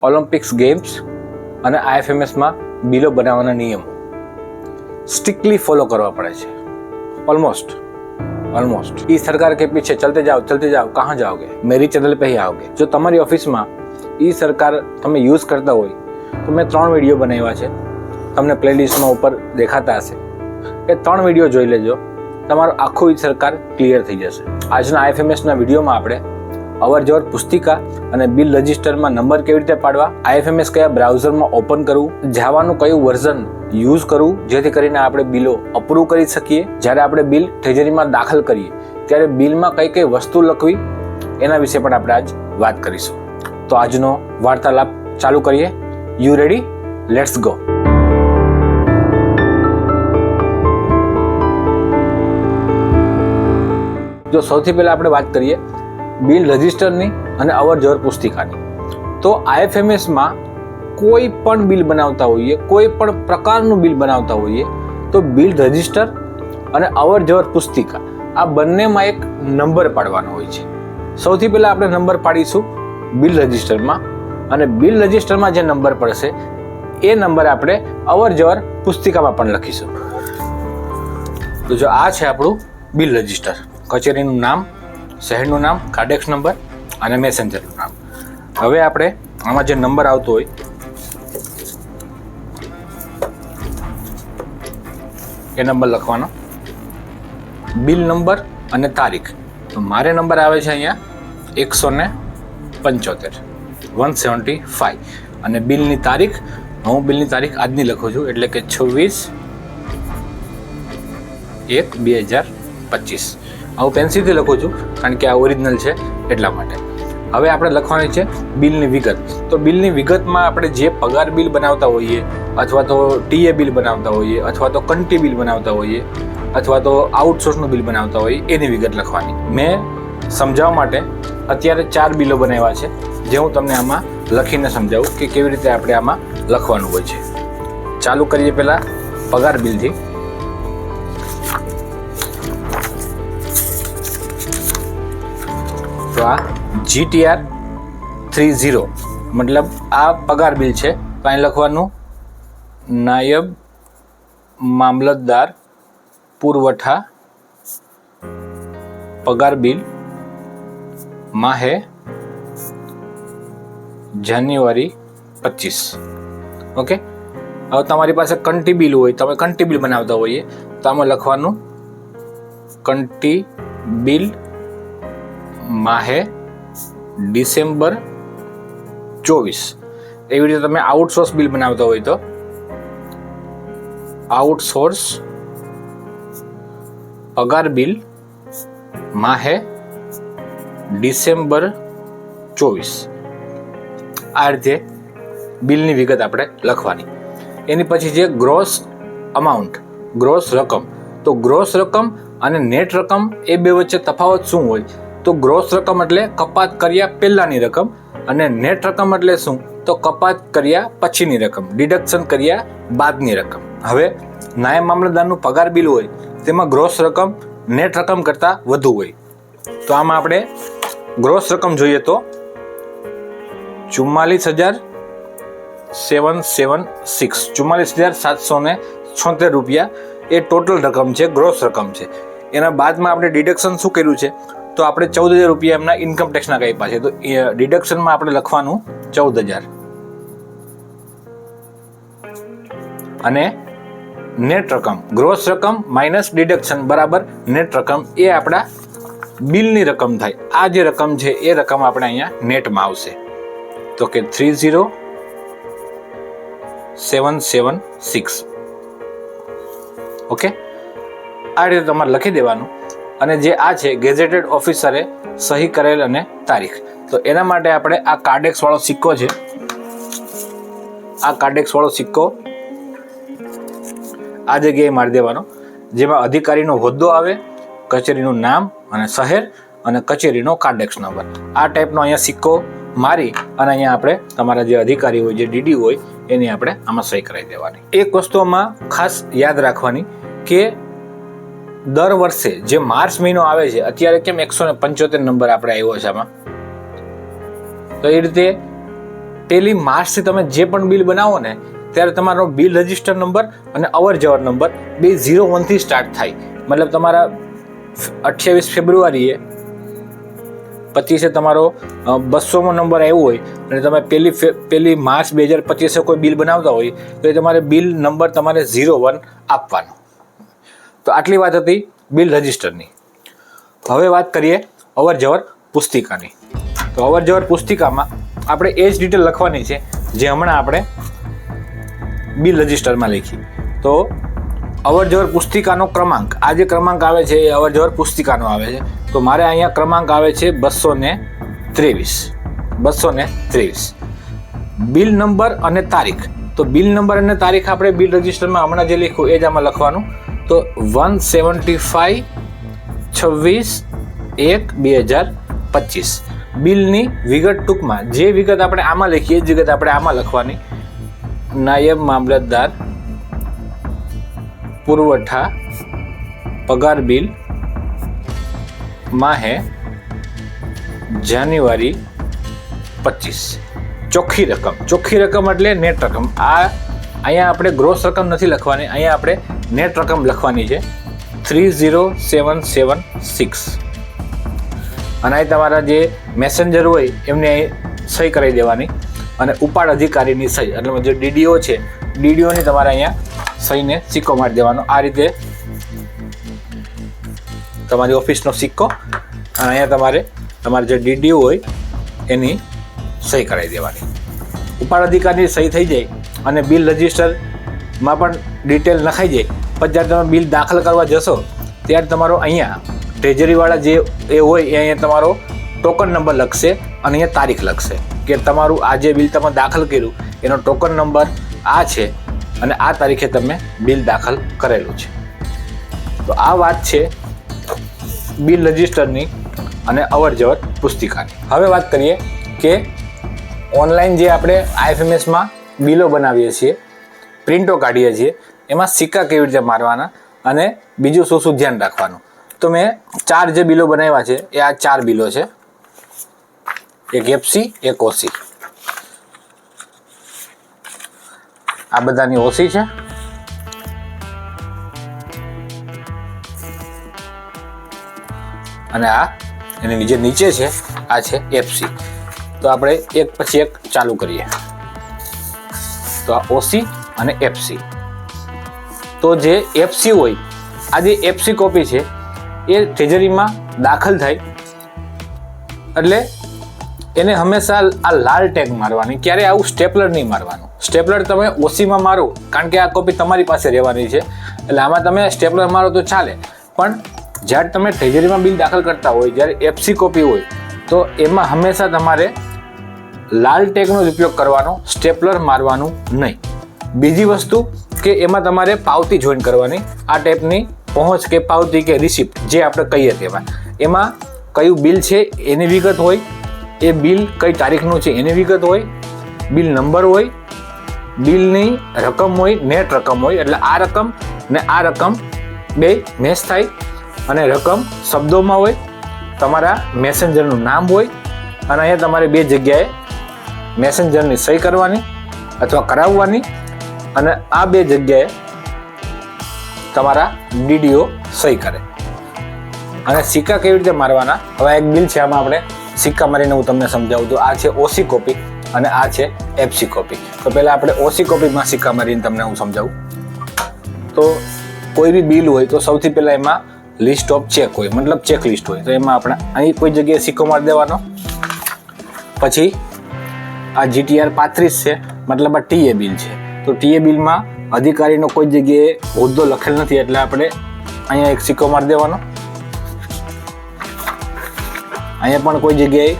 Olympics games અને IFMSમાં બિલો બનાવવાના નિયમો સ્ટ્રિક્ટલી ફોલો કરવા પડે છે. ऑलमोस्ट ये सरकार के पीछे चलते जाओ कहाँ जाओगे, मेरी चैनल पे ही आओगे. जो તમારી ઓફિસમાં એ સરકાર તમે યુઝ કરતા હોય તો મેં 3 વિડીયો બનાવ્યા છે, તમને પ્લેલિસ્ટમાં ઉપર દેખાતા હશે. એ 3 વિડીયો જોઈ લેજો, તમારું આખું ઈ સરકાર ક્લિયર થઈ જશે. આજના IFMSના વિડીયોમાં આપણે અવરજવર પુસ્તિકા અને બિલ રજિસ્ટરમાં નંબર કેવી રીતે પાડવા, IFMS કયા બ્રાઉઝરમાં ઓપન કરવું, જાવાનું કયું વર્ઝન યુઝ કરવું જેથી કરીને આપણે બિલો અપ્રૂવ કરી શકીએ. જ્યારે આપણે બિલ ટ્રેઝરીમાં દાખલ કરીએ ત્યારે બિલમાં કઈ કઈ વસ્તુ લખવી એના વિશે પણ આપણે આજ વાત કરીશું. તો આજનો વાર્તાલાપ ચાલુ કરીએ. You ready? Let's go. જો સૌથી પહેલા આપણે વાત કરીએ બિલ રજિસ્ટરની અને અવરજવર પુસ્તિકાની, તો IFMSમાં કોઈ પણ બિલ બનાવતા હોઈએ, કોઈ પણ પ્રકારનું બિલ બનાવતા હોઈએ તો બિલ રજિસ્ટર અને અવરજવર પુસ્તિકા આ બંનેમાં એક નંબર પાડવાનો હોય છે. સૌથી પહેલા આપણે નંબર પાડીશું બિલ રજિસ્ટરમાં, અને બિલ રજિસ્ટરમાં જે નંબર પડશે એ નંબર આપણે અવરજવર પુસ્તિકામાં પણ લખીશું. તો જો આ છે આપણું બિલ રજિસ્ટર, કચેરીનું નામ, શહેરનું નામ, કાર્ડેક્સ નંબર અને મેસેન્જરનું નામ. હવે આપણે આમાં જે નંબર આવતો હોય એ નંબર લખવાનો, બિલ નંબર અને તારીખ. તો મારે નંબર આવે છે અહીંયા 175 175 અને બિલની તારીખ, હું બિલની તારીખ આજની લખું છું એટલે કે 26/1/2025. હું પેન્સિલથી લખું છું કારણ કે આ ઓરિજિનલ છે એટલા માટે. હવે આપણે લખવાની છે બિલની વિગત. તો બિલની વિગતમાં આપણે જે પગાર બિલ બનાવતા હોઈએ, અથવા તો TA બિલ બનાવતા હોઈએ, અથવા તો કંટી બિલ બનાવતા હોઈએ, અથવા તો આઉટસોર્સનું બિલ બનાવતા હોઈએ એની વિગત લખવાની. મેં સમજાવવા માટે અત્યારે 4 બિલો બનાવ્યા છે જે હું તમને આમાં લખીને સમજાવું કે કેવી રીતે આપણે આમાં લખવાનું હોય છે. ચાલુ કરીએ પહેલાં પગાર બિલથી. તો આ GTR 30 મતલબ આ પગાર બિલ છે. તો અહીં લખવાનું નાયબ મામલતદાર પુરવઠા પગાર બિલ માહે જાન્યુઆરી 25. ઓકે. હવે તમારી પાસે કંટી બિલ હોય, તમે કંટી બિલ બનાવતા હોઈએ તો આમાં લખવાનું કંટી બિલ માહે ડિસેમ્બર 24. એવી રીતે તમે આઉટસોર્સ બિલ બનાવતા હોય તો આઉટસોર્સ પગાર બિલ માહે ડિસેમ્બર 24. આ રીતે બિલની વિગત આપણે લખવાની. એની પછી છે ગ્રોસ અમાઉન્ટ, ગ્રોસ રકમ. તો ગ્રોસ રકમ અને નેટ રકમ એ બે વચ્ચે તફાવત શું હોય? તો ગ્રોસ રકમ એટલે કપાત કર્યા પહેલાંની રકમ, અને નેટ રકમ એટલે શું? તો કપાત કર્યા પછીની રકમ, ડિડક્શન કર્યા બાદની રકમ. હવે નાયબ મામલતદારનું પગાર બિલ હોય તેમાં ગ્રોસ રકમ નેટ રકમ કરતાં વધુ હોય. તો આમાં આપણે ગ્રોસ રકમ જોઈએ તો 44,776 રૂપિયા એ ટોટલ રકમ છે, ગ્રોસ રકમ છે. એના બાદમાં આપણે ડિડક્શન શું કર્યું છે? તો આપણે 14,000 રૂપિયા એમના ઇન્કમ ટેક્સના કાપ્યા છે. તો ડિડક્શનમાં આપણે લખવાનું 14,000 અને નેટ રકમ, ગ્રોસ રકમ માઇનસ ડિડક્શન બરાબર નેટ રકમ, એ આપણા બિલની રકમ થાય. આ જે રકમ છે એ રકમ આપણે અહીંયા નેટમાં આવશે. તો કે 30,776. ઓકે. આ રીતે તમારે લખી દેવાનું. અને જે આ છે ગેઝેટેડ ઓફિસરે સહી કરેલ અને તારીખ. તો એના માટે આપણે આ કાર્ડેક્સ વાળો સિક્કો છે, આ કાર્ડેક્સ વાળો સિક્કો આ જગ્યાએ મારી દેવાનો, જેમાં અધિકારીનો હોદ્દો આવે, કચેરીનું નામ અને શહેર અને કચેરીનો કાર્ડેક્સ નંબર. આ ટાઈપનો અહીંયા સિક્કો મારી અને અહીંયા આપણે તમારા જે અધિકારી હોય, જે DD હોય એની આપણે આમાં સહી કરાવી દેવાની. એક વસ્તુમાં ખાસ યાદ રાખવાની કે દર વર્ષે જે માર્ચ મહિનો આવે છે, અત્યારે કેમ 175 નંબર આપણે આવ્યો છે આમાં, તો એ રીતે 1 માર્ચથી તમે જે પણ બિલ બનાવો ને ત્યારે તમારો બિલ રજિસ્ટર નંબર અને અવર જવર નંબર બે 01થી સ્ટાર્ટ થાય. મતલબ તમારા 28 ફેબ્રુઆરીએ 25 તમારો 200મો નંબર આવ્યો હોય અને તમે 1 માર્ચ 2025 કોઈ બિલ બનાવતા હોય તો એ તમારે બિલ નંબર તમારે 01 આપવાનો. તો આટલી વાત હતી બિલ રજિસ્ટરની. હવે વાત કરીએ અવર જવર પુસ્તિકાની. તો અવર જવર પુસ્તિકામાં આપણે એ જ ડિટેલ લખવાની છે જે હમણાં આપણે બિલ રજિસ્ટરમાં લખી. તો અવર જવર પુસ્તિકાનો ક્રમાંક, આ જે ક્રમાંક આવે છે એ અવર જવર પુસ્તિકાનો આવે છે. તો મારે અહીંયા ક્રમાંક આવે છે 223. બિલ નંબર અને તારીખ. તો બિલ નંબર અને તારીખ આપણે બિલ રજિસ્ટરમાં હમણાં જે લખ્યું એ જ આમાં લખવાનું. તો 175/1/2025. બિલની વિગત ટૂંકમાં જે વિગત આપણે આમાં લખીએ એ જ વિગત આપણે આમાં લખવાની. નાયબ મામલતદાર પુરવઠા પગાર બિલ માહે જાન્યુઆરી 25. ચોખ્ખી રકમ એટલે નેટ રકમ. આ અહીંયા આપણે ગ્રોસ રકમ નથી લખવાની, અહીંયા આપણે નેટ રકમ લખવાની છે 30776. અને અહીં તમારા જે મેસેન્જર હોય એમને સહી કરાવી દેવાની અને ઉપાડ અધિકારીની સહી, એટલે જે ડીડીઓ છે ડીડીઓની તમારે અહીંયા સહીને સિક્કો મારી દેવાનો. આ રીતે તમારી ઓફિસનો સિક્કો અને અહીંયા તમારે જે ડીડીઓ હોય એની સહી કરાવી દેવાની. ઉપાડ અધિકારીની સહી થઈ જાય અને બિલ રજિસ્ટરમાં પણ ડિટેલ નખાઈ જાય. પછી જ્યારે તમે બિલ દાખલ કરવા જશો ત્યારે તમારો અહીંયા ટ્રેજરીવાળા જે એ હોય એ અહીંયા તમારો ટોકન નંબર લખશે અને અહીંયા તારીખ લખશે કે તમારું આ જે બિલ તમે દાખલ કર્યું એનો ટોકન નંબર આ છે અને આ તારીખે તમે બિલ દાખલ કરેલું છે. તો આ વાત છે બિલ રજિસ્ટરની અને અવર જવર પુસ્તિકાની. હવે વાત કરીએ કે ઓનલાઈન જે આપણે આઈએફએમએસમાં બિલો બનાવીએ છીએ, પ્રિન્ટો કાઢીએ છીએ, એમાં સિક્કા કેવી રીતે મારવાના અને બીજું શું શું ધ્યાન રાખવાનું. તો મેં 4 જે બિલો બનાવ્યા છે એ આ 4 બિલો છે. એક એફસી, એક ઓસી. આ બધાની ઓસી છે અને આ એની જે નીચે છે આ છે એફસી. તો આપણે એક પછી એક ચાલુ કરીએ. તો આ ઓસી અને એફસી. તો જે એફસી હોય, આ જે એફસી કોપી છે એ ટ્રેજરીમાં દાખલ થાય એટલે એને હંમેશા આ લાલ ટેગ મારવાની, ક્યારે આવું સ્ટેપલર નહીં મારવાનું. સ્ટેપલર તમે ઓસીમાં મારો કારણ કે આ કોપી તમારી પાસે રહેવાની છે એટલે આમાં તમે સ્ટેપલર મારો તો ચાલે, પણ જ્યારે તમે ટ્રેજરીમાં બિલ દાખલ કરતા હોય, જ્યારે એફસી કોપી હોય તો એમાં હંમેશા તમારે લાલ ટેગનો જ ઉપયોગ કરવાનો, સ્ટેપલર મારવાનું નહીં. બીજી વસ્તુ કે એમાં તમારે પાવતી જોઈન કરવાની. આ ટાઈપની પહોંચ કે પાવતી કે રિસિપ્ટ જે આપણે કહીએ તેમાં એમાં કયું બિલ છે એની વિગત હોય, એ બિલ કઈ તારીખનું છે એની વિગત હોય, બિલ નંબર હોય, બિલની રકમ હોય, નેટ રકમ હોય. એટલે આ રકમ ને આ રકમ બે મેચ થાય અને રકમ શબ્દોમાં હોય, તમારા મેસેન્જરનું નામ હોય અને અહીંયા તમારે 2 જગ્યાએ મેસેન્જરની સહી કરવાની અથવા કરાવવાની અને આ 2 જગ્યાએ તમારા ડીડીઓ સહી કરે. અને સિક્કા કેવી રીતે મારવાના, હવે એક બિલ છે આમાં આપણે સિક્કા મારીને હું તમને સમજાવું. તો આ છે ઓસી કોપી અને આ છે એફસી કોપી. તો પહેલાં આપણે ઓસી કોપીમાં સિક્કા મારીને તમને હું સમજાવું. તો કોઈ બી બિલ હોય તો સૌથી પહેલાં એમાં લિસ્ટ ઓફ ચેક હોય, મતલબ ચેક લિસ્ટ હોય. તો એમાં આપણે અહીં કોઈ જગ્યાએ સિક્કો મારી દેવાનો. પછી આ GTR 35 છે, મતલબ આ ટીએ બિલ છે. તો ટીએ બિલમાં અધિકારીનો કોઈ જગ્યાએ હોદ્દો લખેલ નથી એટલે આપણે અહીંયા એક સિક્કો મારી દેવાનો. અહીંયા પણ કોઈ જગ્યાએ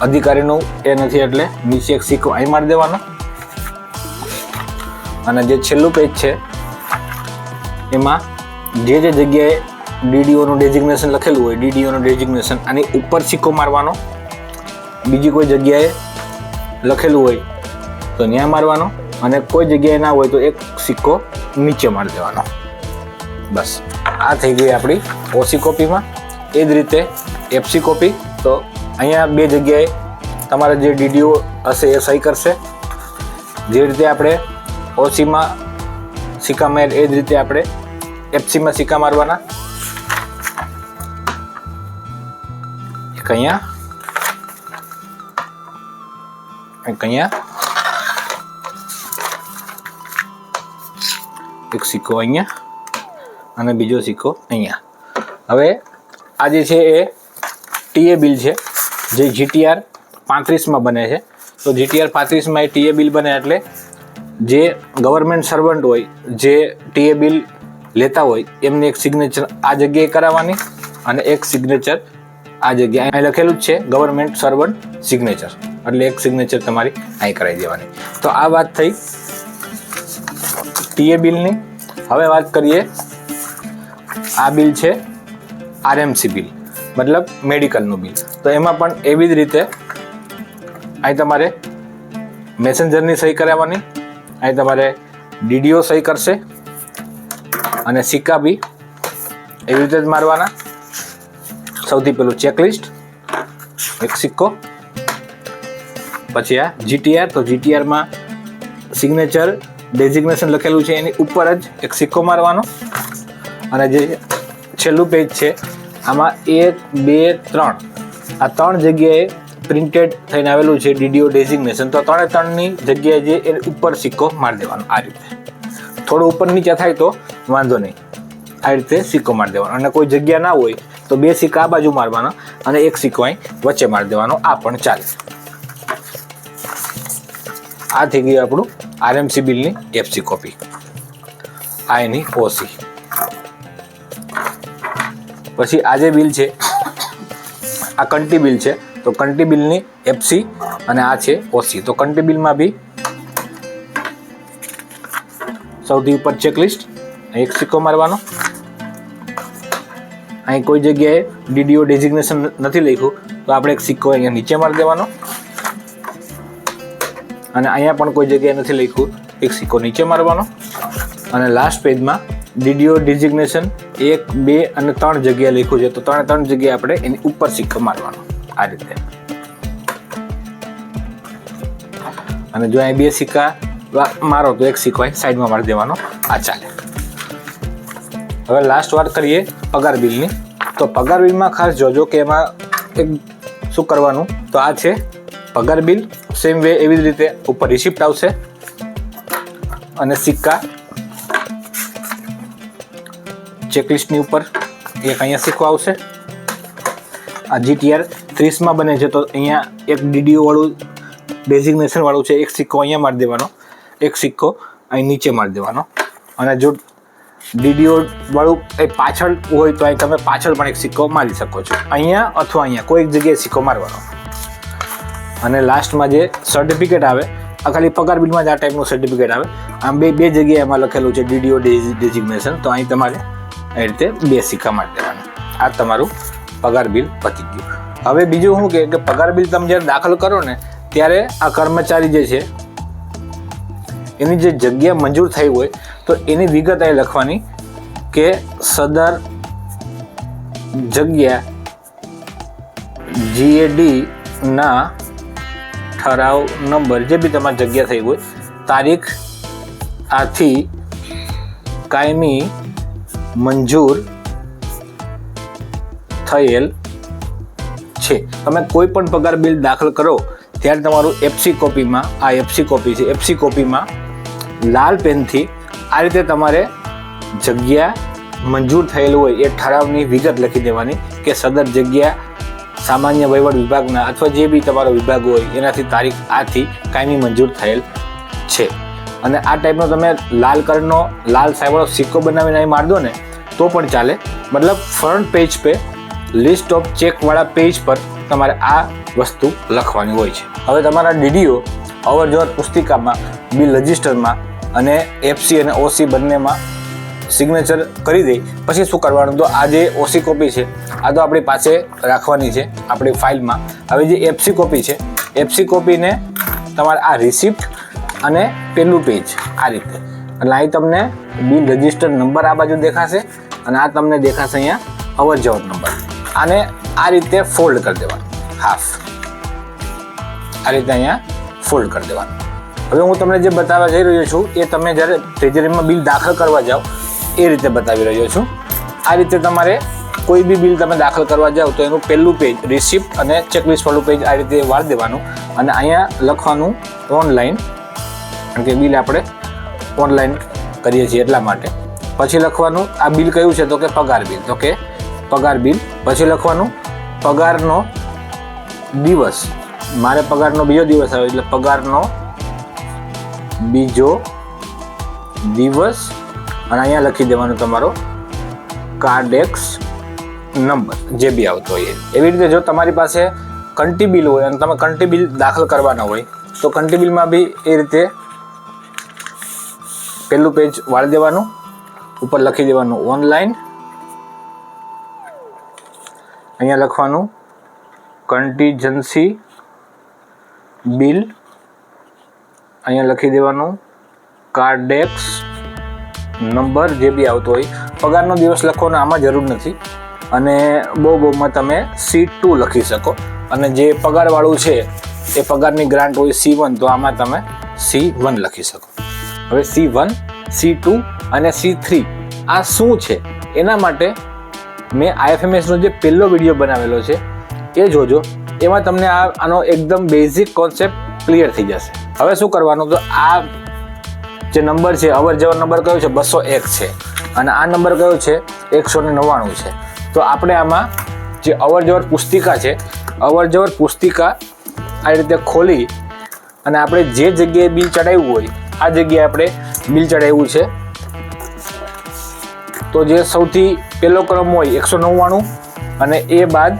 અધિકારીનું એ નથી એટલે નીચે એક સિક્કો અહીં મારી દેવાનો. અને જે છેલ્લું પેજ છે એમાં જે જગ્યાએ ડીડીઓનું ડેઝિગ્નેશન લખેલું હોય, ડીડીઓનું ડેઝિગ્નેશન આની ઉપર સિક્કો મારવાનો. બીજી કોઈ જગ્યાએ લખેલું હોય તો ત્યાં મારવાનો અને કોઈ જગ્યાએ ના હોય તો એક સિક્કો નીચે મારી દેવાનો. બસ આ થઈ ગઈ આપણી ઓસી કોપીમાં. એ જ રીતે એફસી કોપી. તો અહીંયા 2 જગ્યાએ તમારે જે ડીડીઓ હશે એ સહી કરશે. જે રીતે આપણે ઓસીમાં સિક્કા માર એ જ રીતે આપણે એફસીમાં સિક્કા મારવાના. એક અહીંયા, એક અહીંયા, એક સિક્કો અહીંયા અને બીજો સિક્કો અહીંયા. હવે આ જે છે એ ટીએ બિલ છે જે GTR 35માં બને છે. તો GTR 35માં એ ટીએ બિલ બને એટલે જે ગવર્મેન્ટ સર્વન્ટ હોય, જે ટીએ બિલ લેતા હોય એમની એક સિગ્નેચર આ જગ્યાએ કરાવવાની અને એક સિગ્નેચર આ જગ્યાએ. અહીં લખેલું જ છે ગવર્મેન્ટ સર્વન્ટ સિગ્નેચર, એટલે એક સિગ્નેચર તમારી અહીં કરાવી દેવાની. તો આ વાત થઈ ટીએ બિલની. હવે વાત કરીએ, આ બિલ છે RMC બિલ, મતલબ મેડિકલનું બિલ. તો એમાં પણ એવી જ રીતે અહીં તમારે મેસેન્જરની સહી કરાવવાની, અહીં તમારે ડીડીઓ સહી કરશે અને સિક્કા બી એવી રીતે જ મારવાના. સૌથી પહેલું ચેકલિસ્ટ, એક સિક્કો, પછી આ GTR. તો GTRમાં સિગ્નેચર ડેઝિગ્નેશન લખેલું છે એની ઉપર જ એક સિક્કો મારવાનો. અને જે છેલ્લું પેજ છે આમાં 1, 2, 3 આ 3 જગ્યાએ પ્રિન્ટેડ થઈને આવેલું છે ડીડીઓ ડેઝિગ્નેશન. તો 3ની જગ્યાએ જે એની ઉપર સિક્કો મારી દેવાનો. આ રીતે થોડું ઉપર નીચે થાય તો વાંધો નહીં, આ રીતે સિક્કો મારી દેવાનો. અને કોઈ જગ્યા ના હોય તો 2 સિક્કા આ બાજુ મારવાના અને એક સિક્કો અહીં વચ્ચે મારી દેવાનો. આ પણ ચાલે. આ થઈ ગયું આપણું RMC બિલની FC કોપી. આ એની ઓસી. પછી આ જે બિલ છે આ કંટી બિલ છે. તો કંટી બિલની FC અને આ છે ઓસી. તો કંટી બિલમાં બી સૌથી ઉપર ચેકલિસ્ટ, એક સિક્કો મારવાનો. અહીં કોઈ જગ્યાએ ડીડીઓ ડેઝિગ્નેશન નથી લખ્યું તો આપણે એક સિક્કો અહીંયા નીચે મારી દેવાનો. અને અહીંયા પણ કોઈ જગ્યાએ નથી લખ્યું, એક સિક્કો નીચે મારવાનો. અને લાસ્ટ પેજમાં ડીડીઓ ડેઝિગ્નેશન 1, 2 અને 3 જગ્યાએ લખ્યું છે. તો 3 જગ્યાએ આપણે એની ઉપર સિક્કો મારવાનો. આ રીતે. અને જો અહીં 2 સિક્કા મારો તો એક સિક્કો અહીં સાઈડમાં મારી દેવાનો. આ ચાલે. હવે લાસ્ટ વાત કરીએ પગાર બિલની. તો પગાર બિલમાં ખાસ જોજો કે એમાં એક શું કરવાનું. તો આ છે પગાર બિલ. સેમ વે એવી જ રીતે ઉપર રિસિપ્ટ આવશે અને સિક્કા ચેકલિસ્ટની ઉપર એક અહીંયા સિક્કો આવશે. આ GTR 30માં બને છે તો અહીંયા એક ડીડીઓ વાળું ડેઝિગ્નેશન વાળું છે, એક સિક્કો અહીંયા મારી દેવાનો, એક સિક્કો અહીં નીચે મારી દેવાનો. અને જો ડીડીઓ વાળું એ પાછળ હોય તો અહીં તમે પાછળ પણ એક સિક્કો મારી શકો છો, અહીંયા અથવા અહીંયા કોઈ એક જગ્યાએ સિક્કો મારવાનો. અને લાસ્ટમાં જે સર્ટિફિકેટ આવે, આ ખાલી પગાર બિલમાં જ આ ટાઈપનું સર્ટિફિકેટ આવે. આમ બે જગ્યાએ એમાં લખેલું છે ડીડીઓ ડેઝિગ્નેશન. તો અહીં તમારે એ રીતે 2 સિક્કા મારી દેવાના. આ તમારું પગાર બિલ પતી ગયું. હવે બીજું શું કે પગાર બિલ તમે જ્યારે દાખલ કરો ને ત્યારે આ કર્મચારી જે છે એની જે જગ્યા મંજૂર થઈ હોય તો એની વિગત અહીં લખવાની કે સદર જગ્યા GAD ના ઠરાવ નંબર જે બી તમારી જગ્યા થઈ હોય તારીખ આથી કાયમી મંજૂર થયેલ છે. તમે કોઈ પણ પગાર બિલ દાખલ કરો ત્યારે તમારું FC કોપીમાં, આ FC કોપી છે, FC કોપીમાં લાલ પેનથી આ રીતે તમારે જગ્યા મંજૂર થયેલ હોય એ ઠરાવની વિગત લખી દેવાની કે સદર જગ્યા સામાન્ય વહીવટ વિભાગના અથવા જે બી તમારો વિભાગ હોય એનાથી તારીખ આથી કાયમી મંજૂર થયેલ છે. અને આ ટાઈપનો તમે લાલ કલરનો લાલ સાહેબનો સિક્કો બનાવીને અહીં માર દો ને તો પણ ચાલે. મતલબ ફ્રન્ટ પેજ પે લિસ્ટ ઓફ ચેકવાળા પેજ પર તમારે આ વસ્તુ લખવાની હોય છે. હવે તમારા DDO અવર જવર પુસ્તિકામાં, બિલ રજિસ્ટરમાં અને FC અને OC બંનેમાં સિગ્નેચર કરી દે પછી શું કરવાનું, તો આ જે OC કોપી છે આ તો આપણી પાસે રાખવાની છે આપણી ફાઇલમાં. હવે જે FC કોપી છે, FC કોપીને તમારે આ રિસિપ્ટ અને પેલું પેજ આ રીતે, એટલે અહીં તમને બિલ રજિસ્ટર નંબર આ બાજુ દેખાશે અને આ તમને દેખાશે અહીંયા અવર જવર નંબર. આને આ રીતે ફોલ્ડ કરી દેવાનું હાફ. આ રીતે અહીંયા ફોલ્ડ કરી દેવાનું. હવે હું તમને જે બતાવવા જઈ રહ્યો છું એ તમે જ્યારે ટ્રેઝરીમાં બિલ દાખલ કરવા જાઓ એ રીતે બતાવી રહ્યો છું. આ રીતે તમારે કોઈ બી બિલ તમે દાખલ કરવા જાઓ તો એનું પહેલું પેજ રિસિપ્ટ અને ચેકલિસ્ટ વાળું પેજ આ રીતે વાળી દેવાનું અને અહીંયા લખવાનું ઓનલાઈન, કારણ કે બિલ આપણે ઓનલાઈન કરીએ છીએ એટલા માટે. પછી લખવાનું આ બિલ કયું છે તો કે પગાર બિલ, તો કે પગાર બિલ. પછી લખવાનું પગારનો દિવસ, મારે પગારનો બીજો દિવસ આવે એટલે પગારનો બીજો દિવસ અને અહીંયા લખી દેવાનું તમારો કાર્ડેક્સ નંબર જે બી આવતો હોય. એવી રીતે જો તમારી પાસે કંટી બિલ હોય અને તમે કંટી બિલ દાખલ કરવાના હોય તો કંટી બિલમાં બી એ રીતે પહેલું પેજ વાળી દેવાનું, ઉપર લખી દેવાનું ઓનલાઈન, અહીંયા લખવાનું કન્ટીજન્સી બિલ, અહીંયા લખી દેવાનું કાર્ડેક્સ નંબર જે બી આવતો હોય. પગારનો દિવસ લખવાનો આમાં જરૂર નથી અને બહુમાં તમે C2 લખી શકો અને જે પગારવાળું છે એ પગારની ગ્રાન્ટ હોય C1 તો આમાં તમે C1 લખી શકો. હવે C1, C2 અને C3 આ શું છે એના માટે મેં IFMSનો જે પહેલો વિડીયો બનાવેલો છે એ જોજો, એમાં તમને આનો એકદમ બેઝિક કોન્સેપ્ટ ક્લિયર થઈ જશે. હવે શું કરવાનું તો આ જે નંબર છે અવર જવર નંબર કયો છે 201 છે અને આ નંબર કયો છે 199 છે. તો આપણે આમાં જે અવર જવર પુસ્તિકા છે, અવર જવર પુસ્તિકા આ રીતે ખોલી અને આપણે જે જગ્યાએ બિલ ચડાવ્યું હોય આ જગ્યાએ આપણે બિલ ચડાવ્યું છે તો જે સૌથી પહેલો ક્રમ હોય 199 અને એ બાદ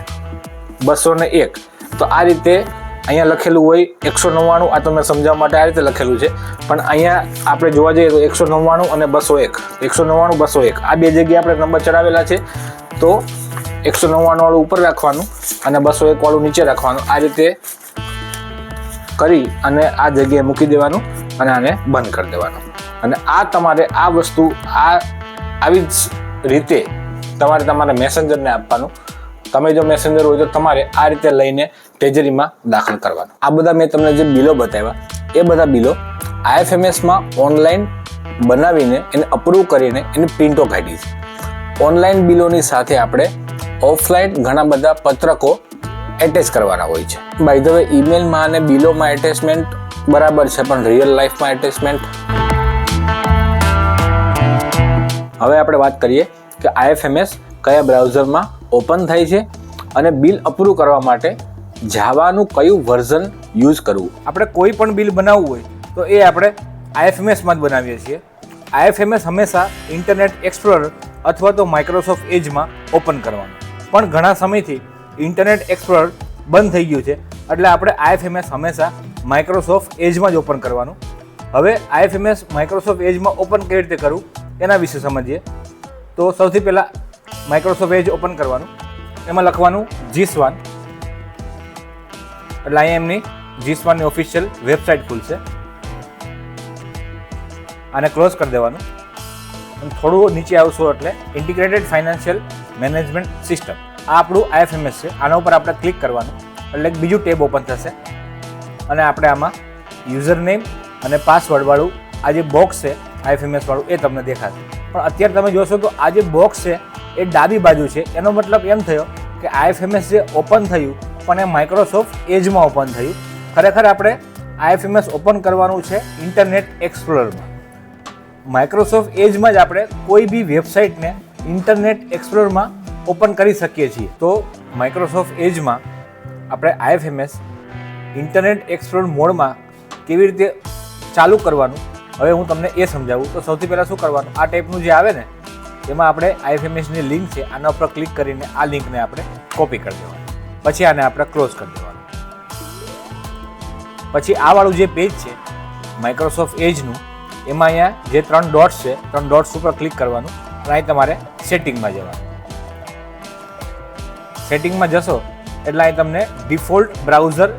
201. તો આ રીતે અહીંયા લખેલું હોય 199, આ તમને સમજાવવા માટે આ રીતે લખેલું છે, પણ અહીંયા આપણે જોવા જઈએ તો 199 અને 201, 199 201 આ બે જગ્યાએ આપણે નંબર ચડાવેલા છે. તો 199 વાળું ઉપર રાખવાનું અને 201 વાળું નીચે રાખવાનું. આ રીતે કરી અને આ જગ્યાએ મૂકી દેવાનું અને આને બંધ કરી દેવાનું. અને આ તમારે આ વસ્તુ આવી જ રીતે તમારે તમારા મેસેન્જરને આપવાનું. તમે જો મેસેન્જર હોય તો તમારે આ રીતે લઈને ટ્રેઝરીમાં દાખલ કરવાનું. આ બધા મેં તમને જે બિલો બતાવ્યા એ બધા બિલો IFMSમાં ઓનલાઈન બનાવીને એને અપ્રૂવ કરીને એની પ્રિન્ટો કાઢી છે. ઓનલાઈન બિલોની સાથે આપણે ઓફલાઈન ઘણા બધા પત્રકો એટેચ કરવાના હોય છે. બાય ધ વે ઈમેલમાં અને બિલોમાં એટેચમેન્ટ બરાબર છે, પણ રિયલ લાઈફમાં એટેચમેન્ટ. હવે આપણે વાત કરીએ કે IFMS કયા બ્રાઉઝરમાં ઓપન થાય છે અને બિલ અપ્રૂવ કરવા માટે જાવાનું કયું વર્ઝન યુઝ કરવું. આપણે કોઈ પણ બિલ બનાવવું હોય તો એ આપણે IFMSમાં જ બનાવીએ છીએ. IFMS હંમેશા ઇન્ટરનેટ એક્સપ્લોરર અથવા તો માઇક્રોસોફ્ટ એજમાં ઓપન કરવાનું, પણ ઘણા સમયથી ઇન્ટરનેટ એક્સપ્લોરર બંધ થઈ ગયું છે એટલે આપણે IFMS હંમેશા માઇક્રોસોફ્ટ એજમાં જ ઓપન કરવાનું. હવે IFMS માઇક્રોસોફ્ટ એજમાં ઓપન કેવી રીતે કરવું એના વિશે સમજીએ. તો સૌથી પહેલાં માઇક્રોસોફ્ટ એજ ઓપન કરવાનું, એમાં લખવાનું G-Swan, એટલે અહીંયા એમની G-Swanની ઓફિશિયલ વેબસાઇટ ખુલશે. આને ક્લોઝ કરી દેવાનું અને થોડું નીચે આવશો એટલે ઇન્ટિગ્રેટેડ ફાઇનાન્શિયલ મેનેજમેન્ટ સિસ્ટમ, આ આપણું IFMS છે. આના ઉપર આપણે ક્લિક કરવાનું એટલે બીજું ટેબ ઓપન થશે અને આપણે આમાં યુઝર નેમ અને પાસવર્ડવાળું આ જે બોક્સ છે IFMS વાળું એ તમને દેખાશે. પણ અત્યારે તમે જોશો તો આ જે બોક્સ છે એ ડાબી બાજુ છે. એનો મતલબ એમ થયો કે IFMS જે ઓપન થયું પણ એ માઇક્રોસોફ્ટ એજમાં ઓપન થયું. ખરેખર આપણે IFMS ઓપન કરવાનું છે ઇન્ટરનેટ એક્સપ્લોરરમાં. માઇક્રોસોફ્ટ એજમાં જ આપણે કોઈ બી વેબસાઇટને ઇન્ટરનેટ એક્સપ્લોરમાં ઓપન કરી શકીએ છીએ. તો માઇક્રોસોફ્ટ એજમાં આપણે IFMS ઇન્ટરનેટ એક્સપ્લોર મોડમાં કેવી રીતે ચાલુ કરવાનું હવે હું તમને એ સમજાવું. તો સૌથી પહેલાં શું કરવાનું, આ ટાઈપનું જે આવે ને એમાં આપણે IFMSની લિંક છે આના ઉપર ક્લિક કરીને આ લિંકને આપણે કોપી કરી દેવાની, પછી આને આપણે ક્લોઝ કરી દેવાનું. પછી આ વાળું જે પેજ છે માઇક્રોસોફ્ટ એજનું એમાં અહીંયા જે 3 ડોટ્સ છે 3 ડોટ્સ ઉપર ક્લિક કરવાનું અને અહીં તમારે સેટિંગમાં જવાનું. સેટિંગમાં જશો એટલે અહીં તમને ડિફોલ્ટ બ્રાઉઝર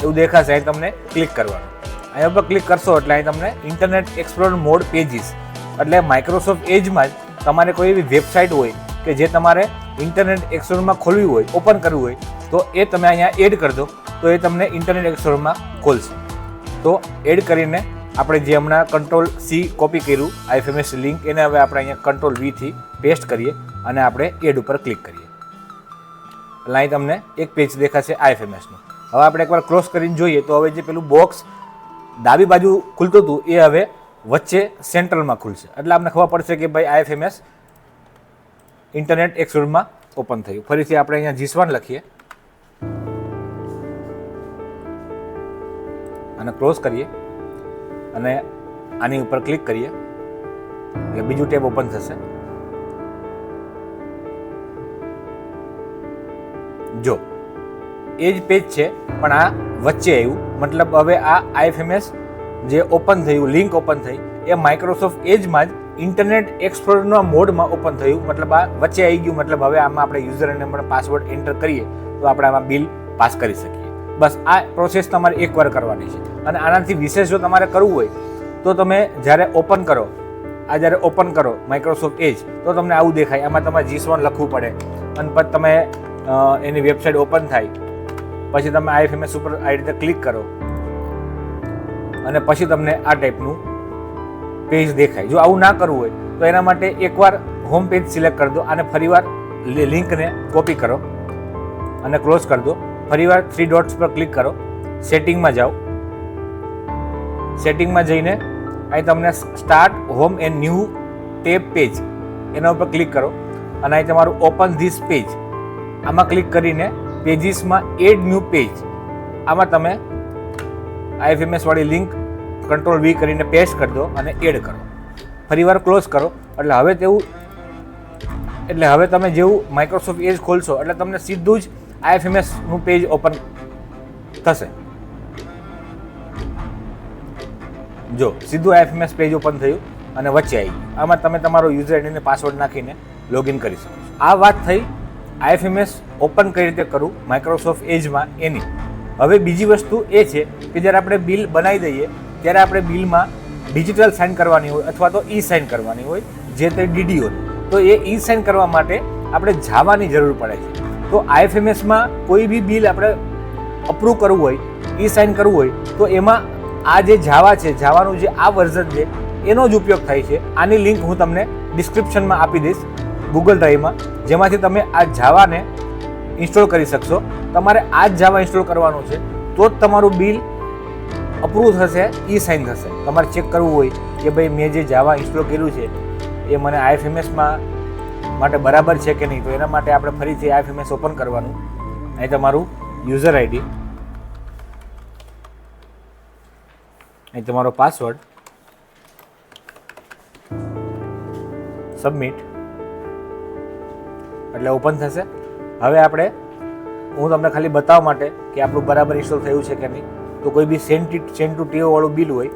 એવું દેખાશે, અહીં તમને ક્લિક કરવાનું. અહીં ઉપર ક્લિક કરશો એટલે અહીં તમને ઇન્ટરનેટ એક્સપ્લોર મોડ પેજીસ, એટલે માઇક્રોસોફ્ટ એજમાં જ તમારે કોઈ એવી વેબસાઇટ હોય કે જે તમારે ઇન્ટરનેટ એક્સપ્લોરમાં ખોલવી હોય, ઓપન કરવું હોય તો એ તમે અહીંયા એડ કરી દો તો એ તમને ઇન્ટરનેટ એક્સપ્લોરરમાં ખોલશે. તો એડ કરીને આપણે જે હમણાં Ctrl+C કોપી કર્યું IFMS લિંક, એને હવે આપણે અહીંયા Ctrl+V થી પેસ્ટ કરીએ અને આપણે એડ ઉપર ક્લિક કરીએ. એટલે અહીં તમને એક પેજ દેખાશે IFMSનું. હવે આપણે એકવાર ક્રોસ કરીને જોઈએ તો હવે જે પેલું બોક્સ ડાબી બાજુ ખુલતું હતું એ હવે વચ્ચે સેન્ટ્રલમાં ખુલશે. એટલે આપણે ખબર પડશે કે ભાઈ IFMS ઇન્ટરનેટ એક્સપ્લોરમાં ઓપન થયું. ફરીથી આપણે અહીંયા GSWAN લખીએ અને ક્લોઝ કરીએ અને આની ઉપર ક્લિક કરીએ એટલે બીજું ટેબ ઓપન થશે. જો એ જ પેજ છે પણ આ વચ્ચે આવ્યું, મતલબ હવે આ IFMS જે ઓપન થયું, લિંક ઓપન થઈ, એ માઇક્રોસોફ્ટ એજમાં જ ઇન્ટરનેટ એક્સપ્લોરરના મોડમાં ઓપન થયું. મતલબ આ વચ્ચે આવી ગયું. મતલબ હવે આમાં આપણે યુઝર અને પાસવર્ડ એન્ટર કરીએ તો આપણે આમાં બિલ પાસ કરી શકીએ. બસ આ પ્રોસેસ તમારે એકવાર કરવાની છે. અને આનાથી વિશેષ જો તમારે કરવું હોય તો તમે જ્યારે ઓપન કરો, જ્યારે ઓપન કરો માઇક્રોસોફ્ટ એજ, તો તમને આવું દેખાય. આમાં તમારે GSWAN લખવું પડે અને પછી તમે એની વેબસાઇટ ઓપન થાય, પછી તમે IFMS ઉપર આ રીતે ક્લિક કરો અને પછી તમને આ ટાઈપનું પેજ દેખાય. જો આવું ના કરવું હોય તો એના માટે એકવાર હોમ પેજ સિલેક્ટ કરી દો અને ફરીવાર લિંકને કોપી કરો અને ક્લોઝ કરી દો. ફરીવાર 3 ડોટ્સ પર ક્લિક કરો, સેટિંગમાં જાઓ. સેટિંગમાં જઈને અહીં તમને start home and new tab page એના ઉપર ક્લિક કરો અને અહીં તમારું ઓપન ધીસ પેજ, આમાં ક્લિક કરીને પેજીસમાં એડ ન્યૂ પેજ, આમાં તમે IFMS વાળી લિંક Ctrl+V કરીને પેસ્ટ કરી દો અને એડ કરો. ફરીવાર ક્લોઝ કરો. એટલે હવે તમે જેવું માઇક્રોસોફ્ટ એજ ખોલશો એટલે તમને સીધું જ IFMS નું પેજ ઓપન થશે. જો સીધું IFMS પેજ ઓપન થયું અને વચ્ચે આવી ગયું. આમાં તમે તમારો યુઝર આઈડી અને પાસવર્ડ નાખીને લોગિન કરી શકો છો. આ વાત થઈ IFMS ઓપન કઈ રીતે કરવું માઇક્રોસોફ્ટ એજમાં એની. હવે બીજી વસ્તુ એ છે કે જ્યારે આપણે બિલ બનાવી દઈએ ત્યારે આપણે બિલમાં ડિજિટલ સાઇન કરવાની હોય અથવા તો સાઇન કરવાની હોય, જે તે DDO. તો એ સાઇન કરવા માટે આપણે જાવાની જરૂર પડે છે. તો IFMSમાં કોઈ બી બિલ આપણે અપ્રૂવ કરવું હોય, સાઇન કરવું હોય તો એમાં આ જે જાવા છે, જાવાનું જે આ વર્ઝન છે એનો જ ઉપયોગ થાય છે. આની લિંક હું તમને ડિસ્ક્રિપ્શનમાં આપી દઈશ ગૂગલ ડ્રાઈવમાં, જેમાંથી તમે આ જાવાને ઇન્સ્ટોલ કરી શકશો. તમારે આ જ જાવા ઇન્સ્ટોલ કરવાનું છે તો જ તમારું બિલ અપ્રૂવ થશે, સાઇન થશે. તમારે ચેક કરવું હોય કે ભાઈ મેં જે જાવા ઇન્સ્ટોલ કર્યું છે એ મને IFMSમાં માટે બરાબર છે કે નહીં, તો એના માટે આપણે ફરીથી IFMS ઓપન કરવાનું. અહીં તમારું યુઝર આઈડી, અહીં તમારો પાસવર્ડ, સબમિટ એટલે ઓપન થશે. હવે હું તમને ખાલી બતાવવા માટે કે આપણું બરાબર ઇન્સ્ટોલ થયું છે કે નહીં, તો કોઈ બી સેન્ટ ટુ ટીઓ વાળું બિલ હોય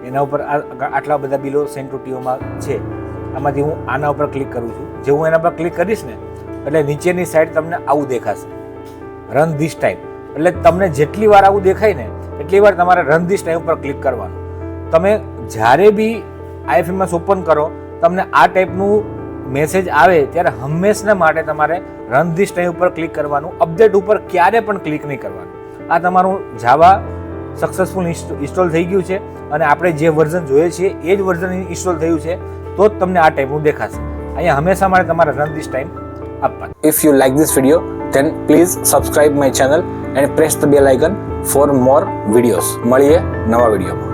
એના ઉપર આટલા બધા બિલો સેન્ટ ટુ ટીઓમાં છે, આમાંથી હું આના ઉપર ક્લિક કરું છું. જે હું એના પર ક્લિક કરીશ ને એટલે નીચેની સાઈડ તમને આવું દેખાશે, રન ધીસ ટાઈમ. એટલે તમને જેટલી વાર આવું દેખાય ને એટલી વાર તમારે રન ધીસ ટાઈમ ઉપર ક્લિક કરવાનું. તમે જ્યારે બી IFMS ઓપન કરો તમને આ ટાઈપનું મેસેજ આવે ત્યારે હંમેશના માટે તમારે રન ધીસ ટાઈમ ઉપર ક્લિક કરવાનું. અપડેટ ઉપર ક્યારે પણ ક્લિક નહીં કરવાનું. આ તમારું જાવા સક્સેસફુલ ઇન્સ્ટોલ થઈ ગયું છે અને આપણે જે વર્ઝન જોઈએ છીએ એ જ વર્ઝન ઇન્સ્ટોલ થયું છે તો જ તમને આ ટાઈપનું દેખાશે. અહીંયા હંમેશા માટે તમારે રન ધીસ ટાઈમ આપવાનું. If you like this video, then please subscribe my channel and press the bell icon for more videos. મળીએ નવા વિડીયોમાં.